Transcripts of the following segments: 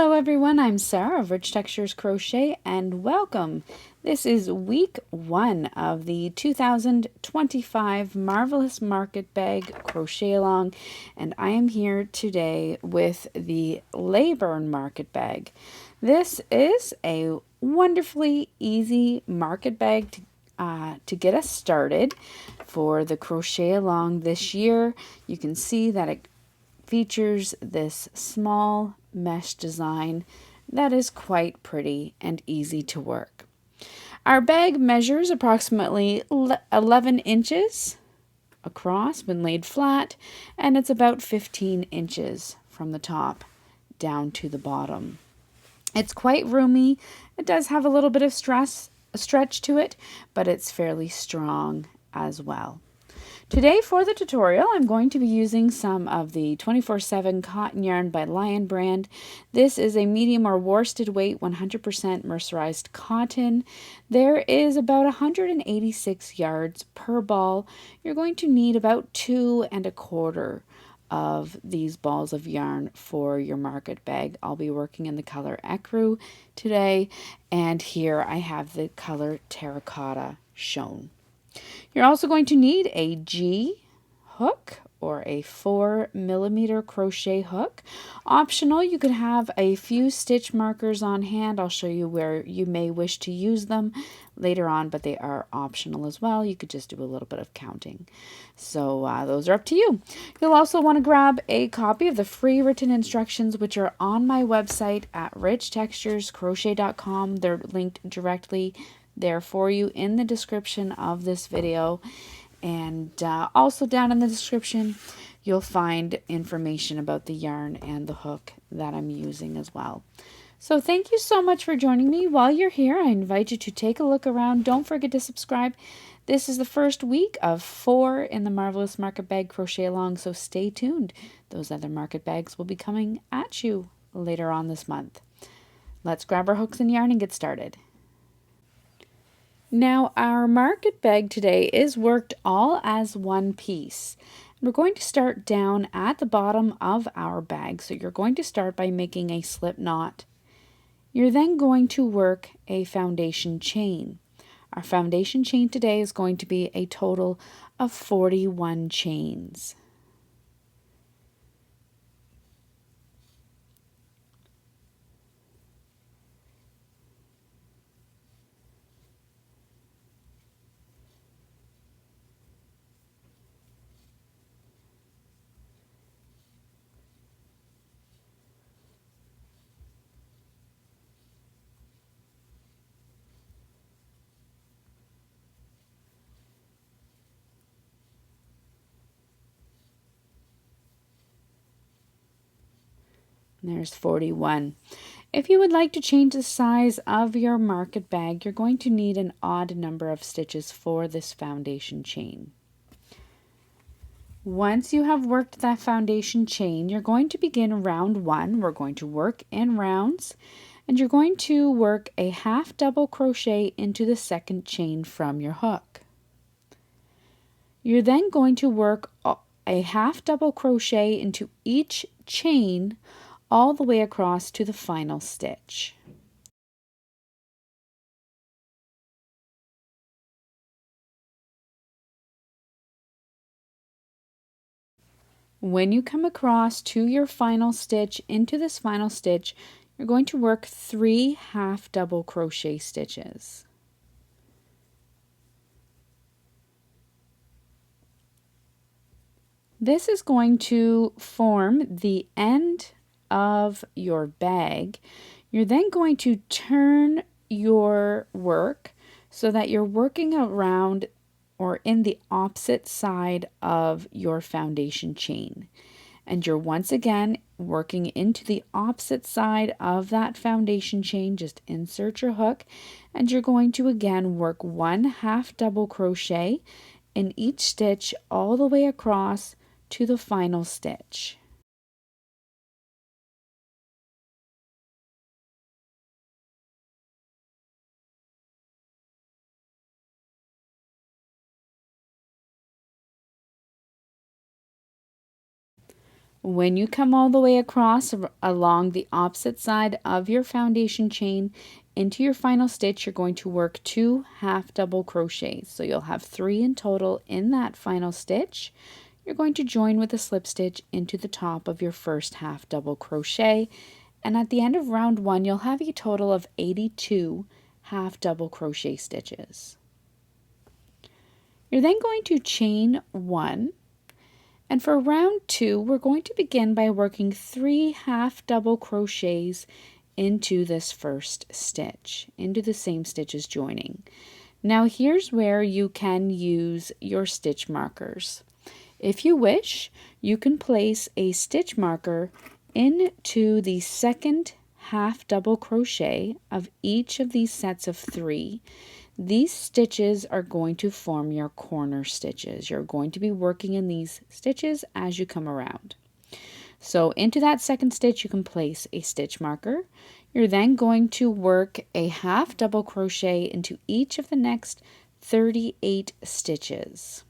Hello everyone, I'm Sarah of Rich Textures Crochet and welcome. This is week 1 of the 2025 Marvelous Market Bag Crochet Along, and I am here today with the Leyburn Market Bag. This is a wonderfully easy market bag to get us started for the Crochet Along this year. You can see that it features this small mesh design that is quite pretty and easy to work. Our bag measures approximately 11 inches across when laid flat, and it's about 15 inches from the top down to the bottom. It's quite roomy. It does have a little bit of stretch to it, but it's fairly strong as well. Today for the tutorial, I'm going to be using some of the 24/7 cotton yarn by Lion brand. This is a medium or worsted weight 100% mercerized cotton. There is about 186 yards per ball. You're going to need about 2 1/4 of these balls of yarn for your market bag. I'll be working in the color ecru today, and here I have the color terracotta shown. You're also going to need a G hook or a 4mm crochet hook. Optional, you could have a few stitch markers on hand. I'll show you where you may wish to use them later on, but they are optional as well. You could just do a little bit of counting. So those are up to you. You'll also want to grab a copy of the free written instructions, which are on my website at richtexturescrochet.com. They're linked directly there for you in the description of this video, and also down in the description you'll find information about the yarn and the hook that I'm using as well. So thank you so much for joining me. While you're here, I invite you to take a look around. Don't forget to subscribe. This is the first week of 4 in the Marvelous Market Bag Crochet Along, so stay tuned. Those other market bags will be coming at you later on this month. Let's grab our hooks and yarn and get started. Now our market bag today is worked all as one piece. We're going to start down at the bottom of our bag. So you're going to start by making a slip knot. You're then going to work a foundation chain. Our foundation chain today is going to be a total of 41 chains. There's 41. If you would like to change the size of your market bag, you're going to need an odd number of stitches for this foundation chain. Once you have worked that foundation chain, you're going to begin round 1. We're going to work in rounds, and you're going to work a half double crochet into the second chain from your hook. You're then going to work a half double crochet into each chain all the way across to the final stitch. When you come across to your final stitch, into this final stitch, you're going to work 3 half double crochet stitches. This is going to form the end of your bag. You're then going to turn your work so that you're working around or in the opposite side of your foundation chain. And you're once again working into the opposite side of that foundation chain. Just insert your hook, and you're going to again work 1 half double crochet in each stitch all the way across to the final stitch. When you come all the way across along the opposite side of your foundation chain into your final stitch, you're going to work 2 half double crochets. So you'll have 3 in total in that final stitch. You're going to join with a slip stitch into the top of your first half double crochet, and at the end of round 1 you'll have a total of 82 half double crochet stitches. You're then going to chain 1, and for round 2 we're going to begin by working 3 half double crochets into this first stitch, into the same stitch as joining. Now here's where you can use your stitch markers. If you wish, you can place a stitch marker into the second half double crochet of each of these sets of 3. These stitches are going to form your corner stitches. You're going to be working in these stitches as you come around. So into that second stitch you can place a stitch marker. You're then going to work a half double crochet into each of the next 38 stitches.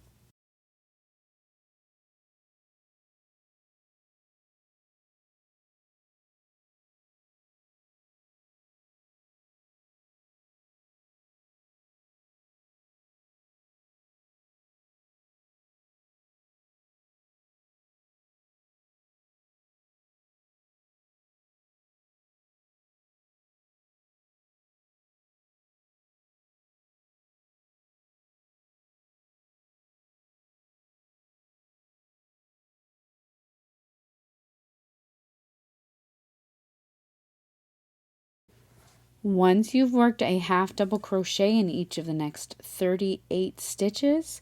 Once you've worked a half double crochet in each of the next 38 stitches,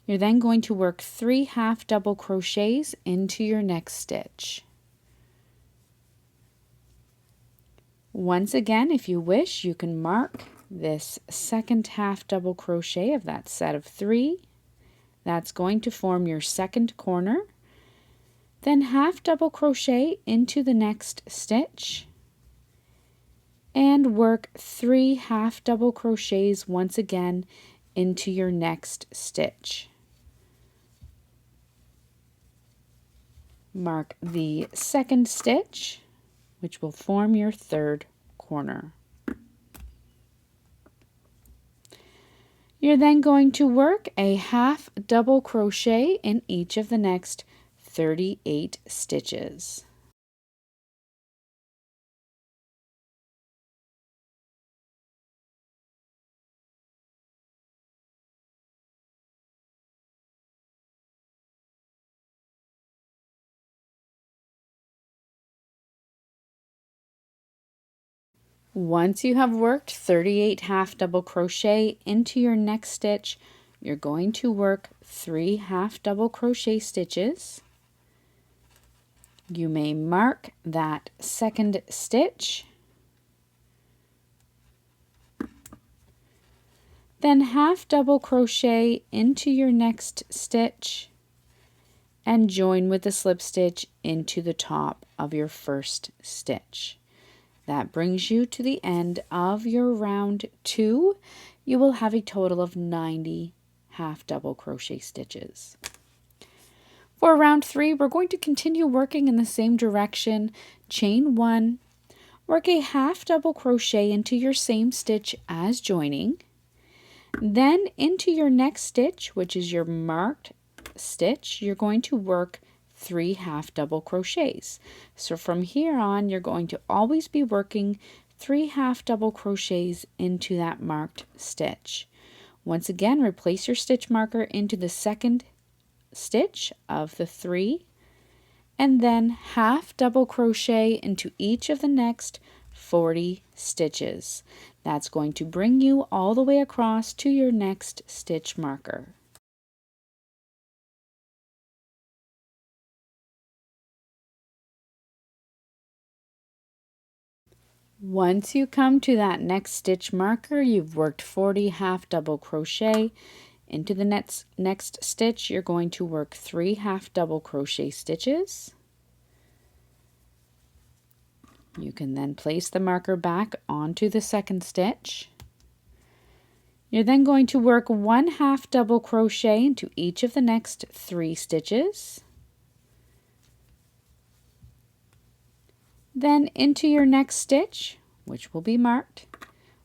you're then going to work 3 half double crochets into your next stitch. Once again, if you wish, you can mark this second half double crochet of that set of 3. That's going to form your second corner. Then half double crochet into the next stitch, and work 3 half double crochets once again into your next stitch. Mark the second stitch, which will form your third corner. You're then going to work a half double crochet in each of the next 38 stitches. Once you have worked 38 half double crochet into your next stitch, you're going to work 3 half double crochet stitches. You may mark that second stitch, then half double crochet into your next stitch and join with a slip stitch into the top of your first stitch. That brings you to the end of your round 2. You will have a total of 90 half double crochet stitches. For round 3, we're going to continue working in the same direction. Chain 1, work a half double crochet into your same stitch as joining, then into your next stitch, which is your marked stitch, you're going to work 3 half double crochets. So from here on, you're going to always be working 3 half double crochets into that marked stitch. Once again, replace your stitch marker into the second stitch of the 3, and then half double crochet into each of the next 40 stitches. That's going to bring you all the way across to your next stitch marker. Once you come to that next stitch marker, you've worked 40 half double crochet. Into the next stitch, you're going to work 3 half double crochet stitches. You can then place the marker back onto the second stitch. You're then going to work 1 half double crochet into each of the next 3 stitches. Then into your next stitch, which will be marked,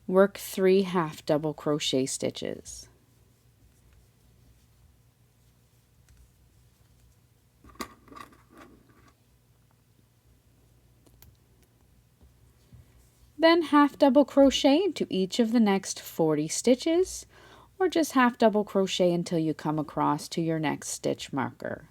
work 3 half double crochet stitches. Then half double crochet into each of the next 40 stitches, or just half double crochet until you come across to your next stitch marker.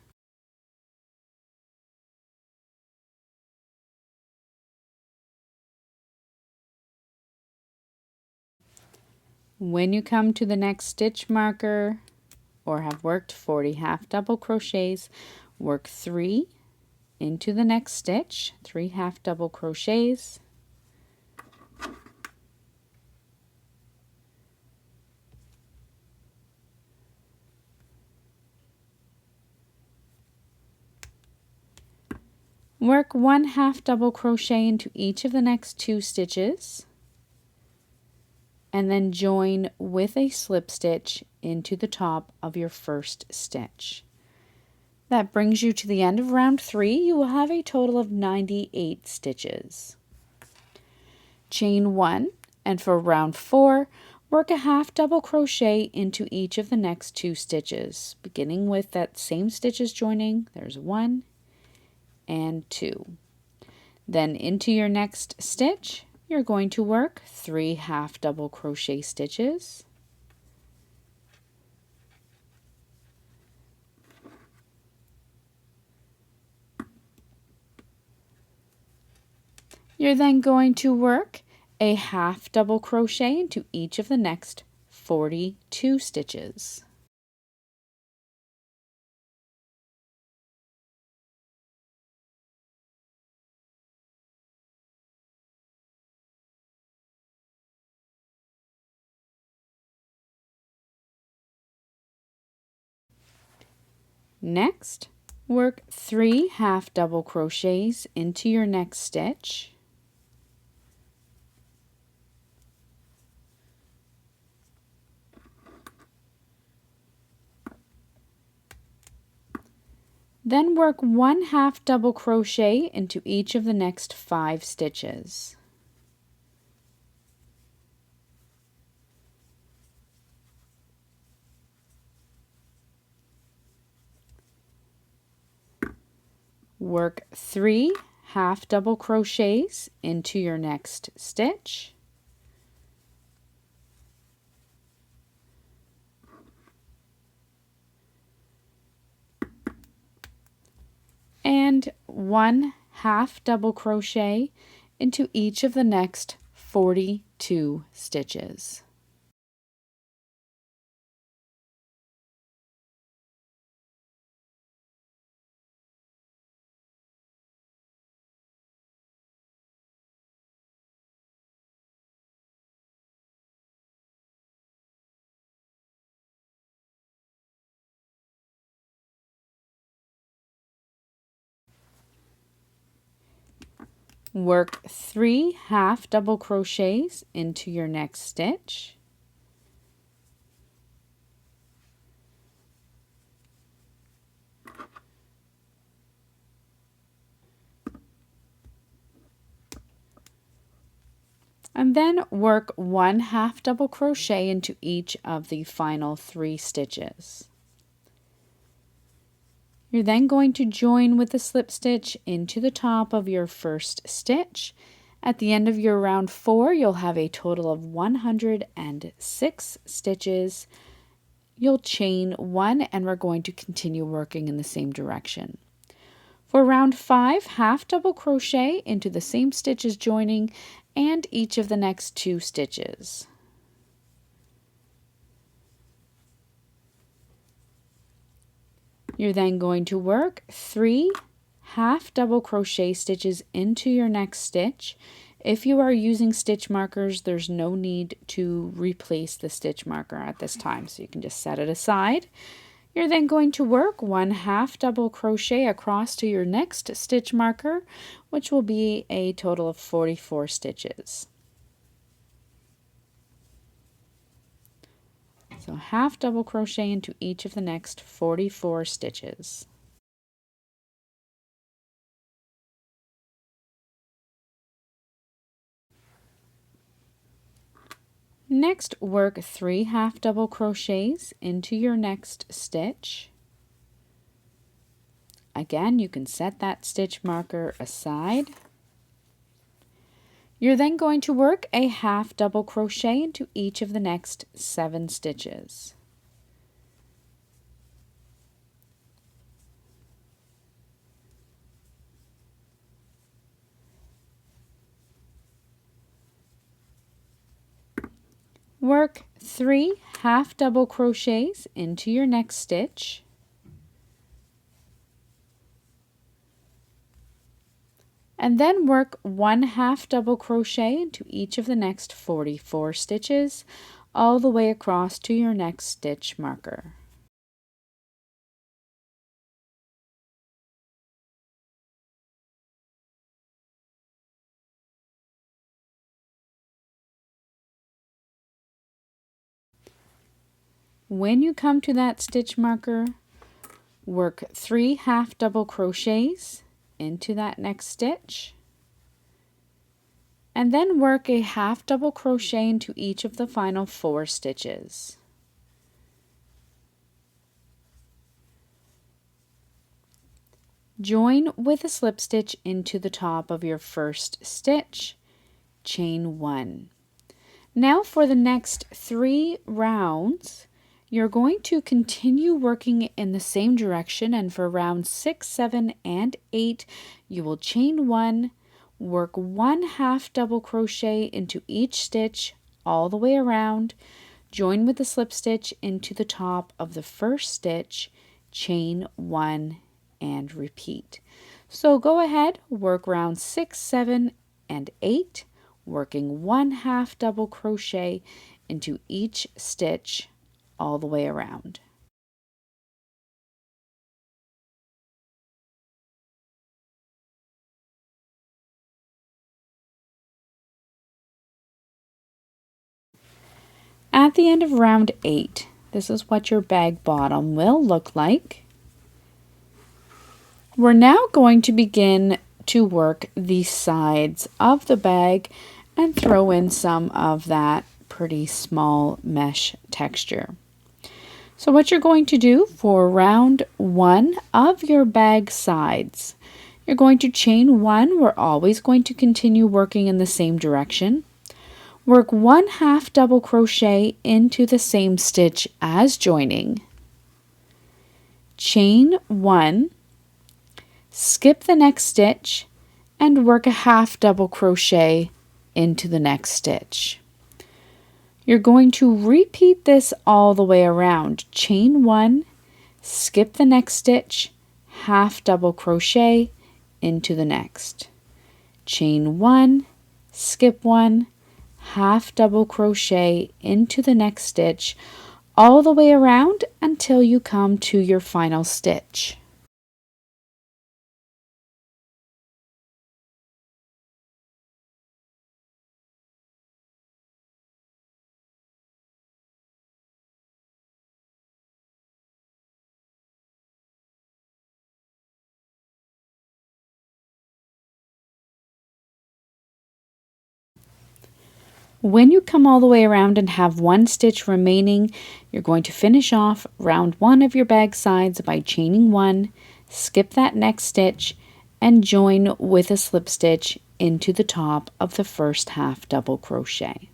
When you come to the next stitch marker, or have worked 40 half double crochets, work 3 into the next stitch, 3 half double crochets, work 1 half double crochet into each of the next 2 stitches, and then join with a slip stitch into the top of your first stitch. That brings you to the end of round 3. You will have a total of 98 stitches. Chain 1, and for round 4, work a half double crochet into each of the next 2 stitches, beginning with that same stitches joining. There's 1 and 2. Then into your next stitch, you're going to work 3 half double crochet stitches, you're then going to work a half double crochet into each of the next 42 stitches. Next, work 3 half double crochets into your next stitch. Then work 1 half double crochet into each of the next 5 stitches. Work 3 half double crochets into your next stitch. And 1 half double crochet into each of the next 42 stitches. Work 3 half double crochets into your next stitch. And then work 1 half double crochet into each of the final 3 stitches. You're then going to join with the slip stitch into the top of your first stitch. At the end of your round 4, you'll have a total of 106 stitches. You'll chain 1, and we're going to continue working in the same direction. For round 5, half double crochet into the same stitches joining and each of the next 2 stitches. You're then going to work 3 half double crochet stitches into your next stitch. If you are using stitch markers, there's no need to replace the stitch marker at this time, so you can just set it aside. You're then going to work 1 half double crochet across to your next stitch marker, which will be a total of 44 stitches. So half double crochet into each of the next 44 stitches. Next, work 3 half double crochets into your next stitch. Again, you can set that stitch marker aside. You're then going to work a half double crochet into each of the next 7 stitches. Work 3 half double crochets into your next stitch. And then work 1 half double crochet into each of the next 44 stitches all the way across to your next stitch marker. When you come to that stitch marker, work 3 half double crochets into that next stitch, and then work a half double crochet into each of the final 4 stitches. Join with a slip stitch into the top of your first stitch, chain 1. Now for the next 3 rounds, you're going to continue working in the same direction, and for rounds 6, 7, and 8, you will chain 1, work 1 half double crochet into each stitch all the way around, join with a slip stitch into the top of the first stitch, chain 1, and repeat. So go ahead, work rounds 6, 7, and 8, working 1 half double crochet into each stitch all the way around. At the end of round 8, this is what your bag bottom will look like. We're now going to begin to work the sides of the bag and throw in some of that pretty small mesh texture. So what you're going to do for round 1 of your bag sides, you're going to chain 1. We're always going to continue working in the same direction. Work 1 half double crochet into the same stitch as joining. Chain 1, skip the next stitch, and work a half double crochet into the next stitch. You're going to repeat this all the way around. Chain 1, skip the next stitch, half double crochet into the next. Chain 1, skip 1, half double crochet into the next stitch, all the way around until you come to your final stitch. When you come all the way around and have 1 stitch remaining, you're going to finish off round 1 of your bag sides by chaining 1, skip that next stitch, and join with a slip stitch into the top of the first half double crochet.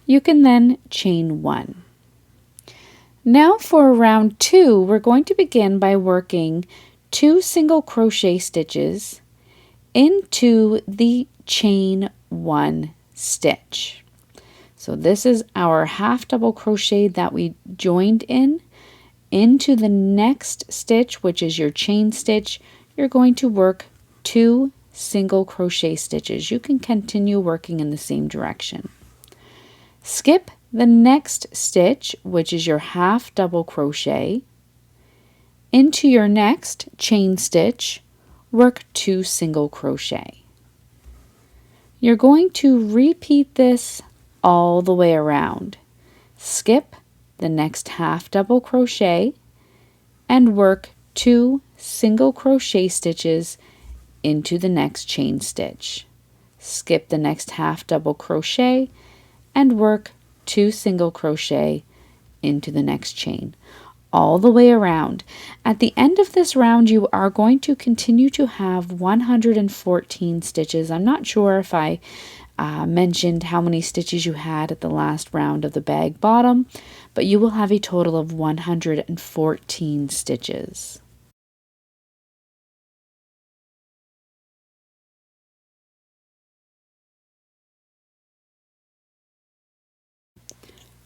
You can then chain 1. Now for round 2, we're going to begin by working 2 single crochet stitches into the chain 1 stitch. So this is our half double crochet that we joined into the next stitch, which is your chain stitch. You're going to work 2 single crochet stitches. You can continue working in the same direction. Skip the next stitch, which is your half double crochet, into your next chain stitch, work 2 single crochet. You're going to repeat this all the way around. Skip the next half double crochet and work 2 single crochet stitches into the next chain stitch. Skip the next half double crochet and work 2 single crochet into the next chain all the way around. At the end of this round, you are going to continue to have 114 stitches. I'm not sure if I mentioned how many stitches you had at the last round of the bag bottom, but you will have a total of 114 stitches.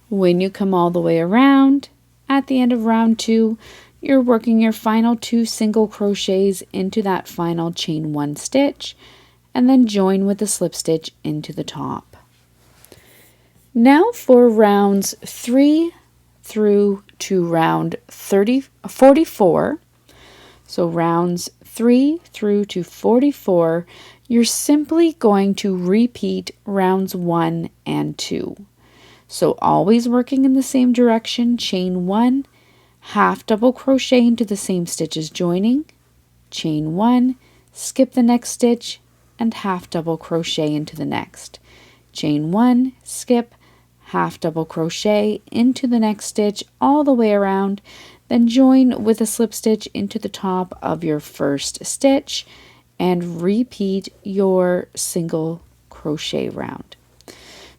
When you come all the way around, at the end of round 2, you're working your final 2 single crochets into that final chain 1 stitch, and then join with the slip stitch into the top. Now for rounds 3 through to round 44, so rounds 3 through to 44, you're simply going to repeat rounds 1 and 2. So always working in the same direction, chain 1, half double crochet into the same stitches joining, chain 1, skip the next stitch, and half double crochet into the next. Chain 1, skip, half double crochet into the next stitch all the way around, then join with a slip stitch into the top of your first stitch and repeat your single crochet round.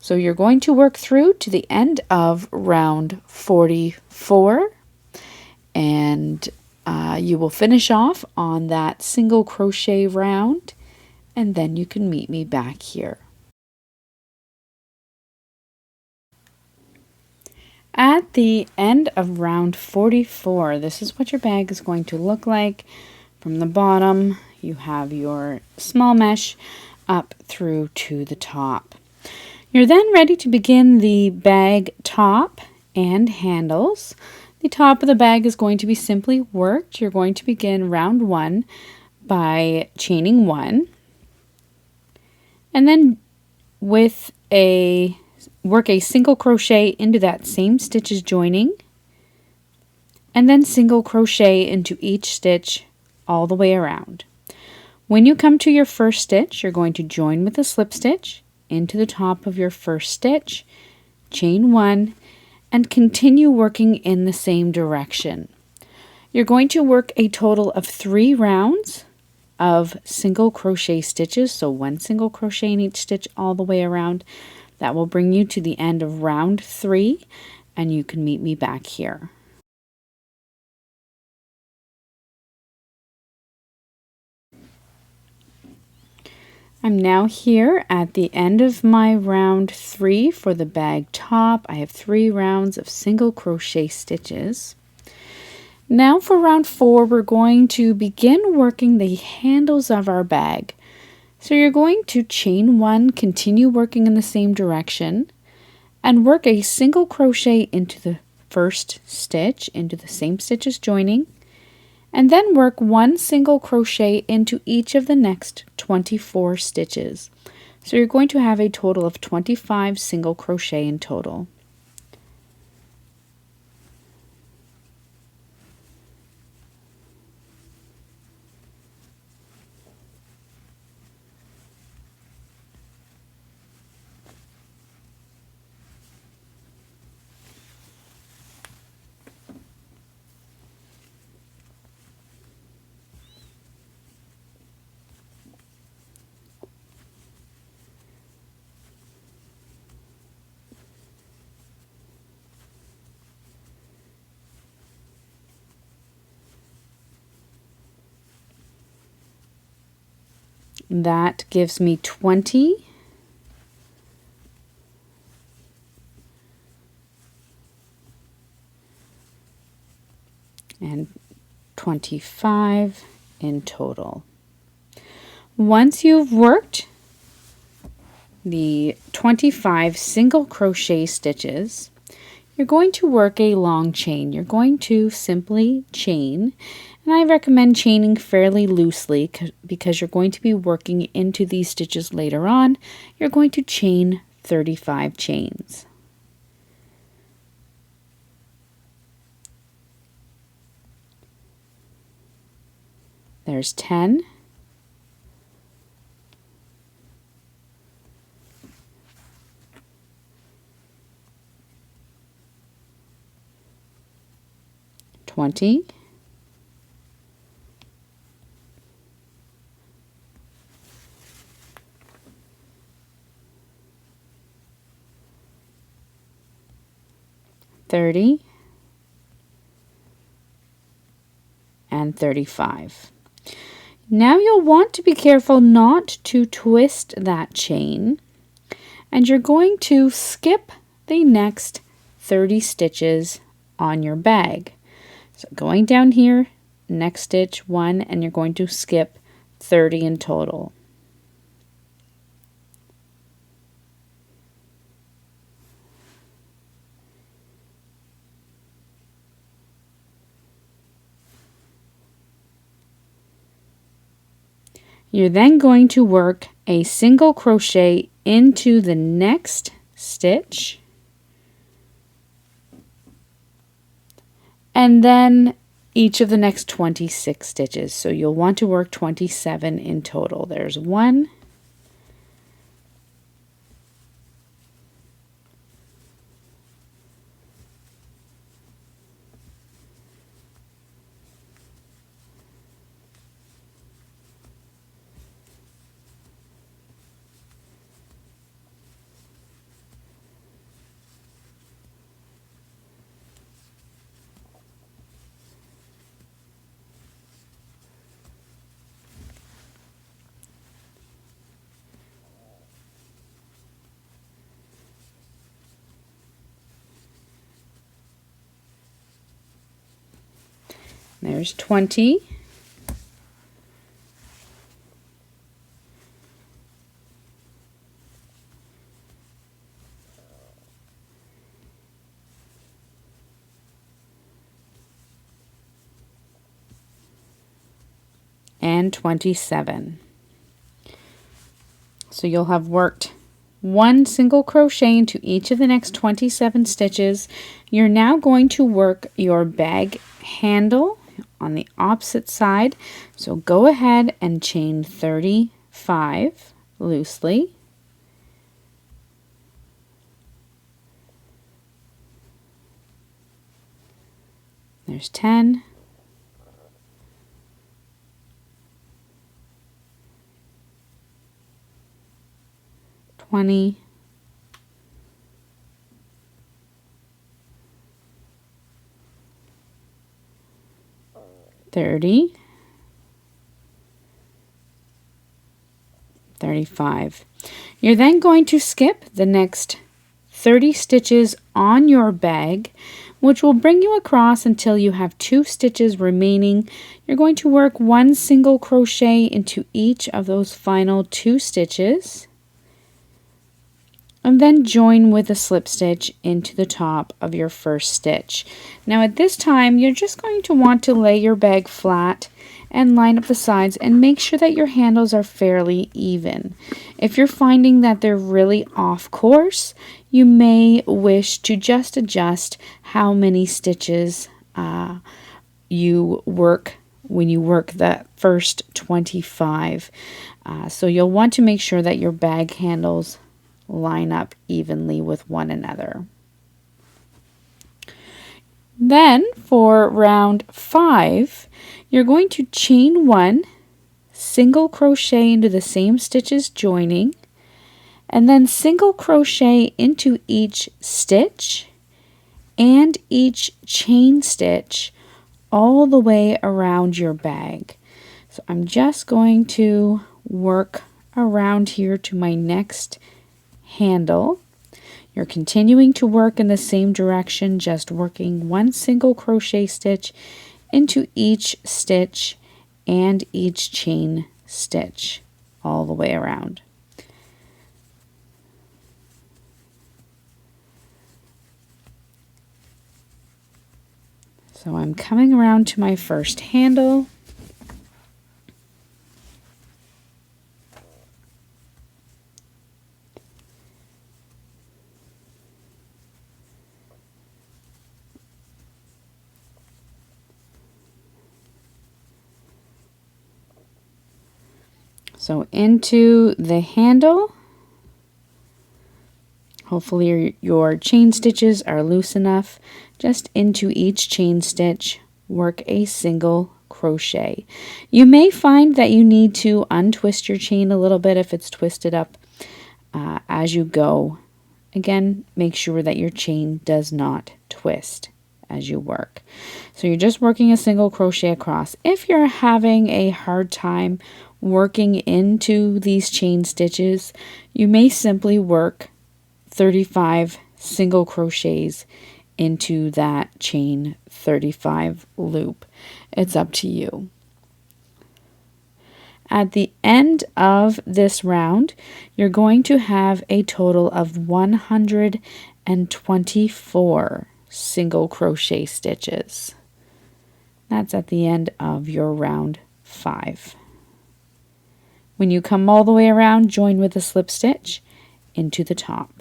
So you're going to work through to the end of round 44, and you will finish off on that single crochet round, and then you can meet me back here. At the end of round 44, this is what your bag is going to look like. From the bottom, you have your small mesh up through to the top. You're then ready to begin the bag top and handles. The top of the bag is going to be simply worked. You're going to begin round 1 by chaining 1, and then with work a single crochet into that same stitches joining, and then single crochet into each stitch all the way around. When you come to your first stitch, you're going to join with a slip stitch into the top of your first stitch, chain 1, and continue working in the same direction. You're going to work a total of 3 rounds of single crochet stitches, so 1 single crochet in each stitch all the way around. That will bring you to the end of round 3, and you can meet me back here. I'm now here at the end of my round 3 for the bag top. I have 3 rounds of single crochet stitches. Now for round 4, we're going to begin working the handles of our bag. So you're going to chain 1, continue working in the same direction, and work a single crochet into the first stitch, into the same stitches joining, and then work 1 single crochet into each of the next 24 stitches. So you're going to have a total of 25 single crochet in total. That gives me 20. And 25 in total. Once you've worked the 25 single crochet stitches, you're going to work a long chain. You're going to simply chain, and I recommend chaining fairly loosely because you're going to be working into these stitches later on. You're going to chain 35 chains. There's 10. 20, 30, and 35. Now you'll want to be careful not to twist that chain, and you're going to skip the next 30 stitches on your bag. So going down here, next stitch 1, and you're going to skip 30 in total. You're then going to work a single crochet into the next stitch, and then each of the next 26 stitches. So you'll want to work 27 in total. There's 1, there's 20, and 27. So you'll have worked 1 single crochet into each of the next 27 stitches. You're now going to work your bag handle on the opposite side. So go ahead and chain 35 loosely. There's 10. 20, 30, 35. You're then going to skip the next 30 stitches on your bag, which will bring you across until you have 2 stitches remaining. You're going to work 1 single crochet into each of those final 2 stitches, and then join with a slip stitch into the top of your first stitch. Now at this time, you're just going to want to lay your bag flat and line up the sides and make sure that your handles are fairly even. If you're finding that they're really off course, you may wish to just adjust how many stitches you work when you work the first 25. So you'll want to make sure that your bag handles line up evenly with one another. Then for round 5, you're going to chain 1, single crochet into the same stitches joining, and then single crochet into each stitch and each chain stitch all the way around your bag. So I'm just going to work around here to my next handle. You're continuing to work in the same direction, just working 1 single crochet stitch into each stitch and each chain stitch all the way around. So I'm coming around to my first handle. So into the handle, hopefully your chain stitches are loose enough, just into each chain stitch work a single crochet. You may find that you need to untwist your chain a little bit if it's twisted up as you go. Again, make sure that your chain does not twist as you work. So you're just working a single crochet across. If you're having a hard time working into these chain stitches, you may simply work 35 single crochets into that chain 35 loop. It's up to you. At the end of this round, you're going to have a total of 124 single crochet stitches. That's at the end of your round 5. When you come all the way around, join with a slip stitch into the top.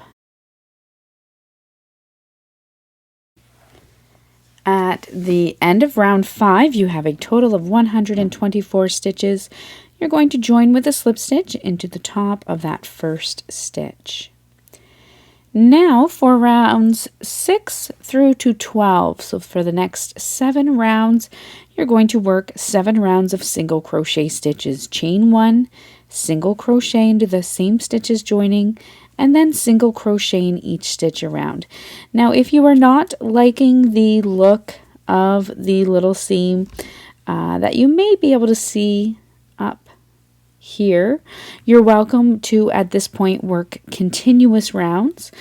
At the end of round 5, you have a total of 124 stitches. You're going to join with a slip stitch into the top of that first stitch. Now for rounds 6 through to 12, so for the next 7 rounds, you're going to work 7 rounds of single crochet stitches. Chain 1, single crochet into the same stitches joining, and then single crochet in each stitch around. Now if you are not liking the look of the little seam that you may be able to see up here, you're welcome to at this point work continuous rounds,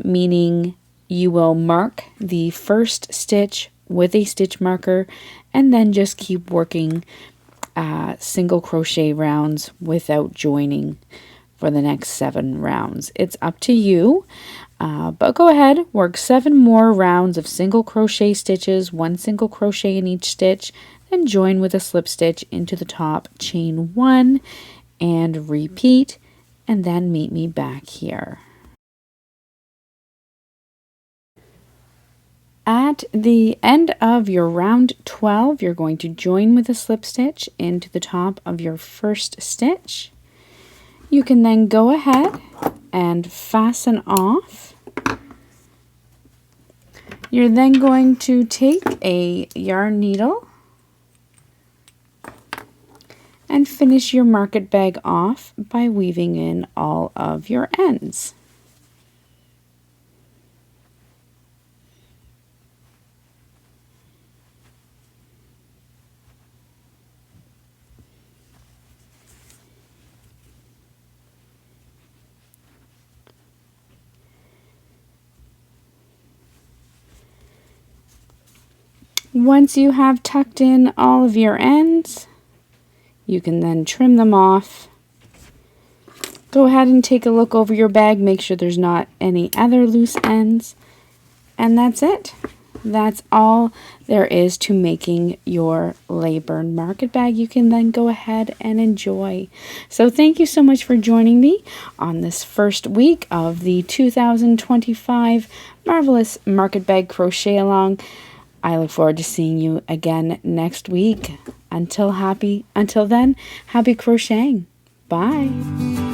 meaning you will mark the first stitch with a stitch marker and then just keep working single crochet rounds without joining for the next 7 rounds. It's up to you, but go ahead, work 7 more rounds of single crochet stitches, 1 single crochet in each stitch, then join with a slip stitch into the top, chain 1 and repeat, and then meet me back here. At the end of your round 12, you're going to join with a slip stitch into the top of your first stitch. You can then go ahead and fasten off. You're then going to take a yarn needle and finish your market bag off by weaving in all of your ends. Once you have tucked in all of your ends, you can then trim them off. Go ahead and take a look over your bag, make sure there's not any other loose ends, and that's it. That's all there is to making your Leyburn Market Bag. You can then go ahead and enjoy. So thank you so much for joining me on this first week of the 2025 Marvelous Market Bag Crochet Along. I look forward to seeing you again next week. Until then, happy crocheting. Bye.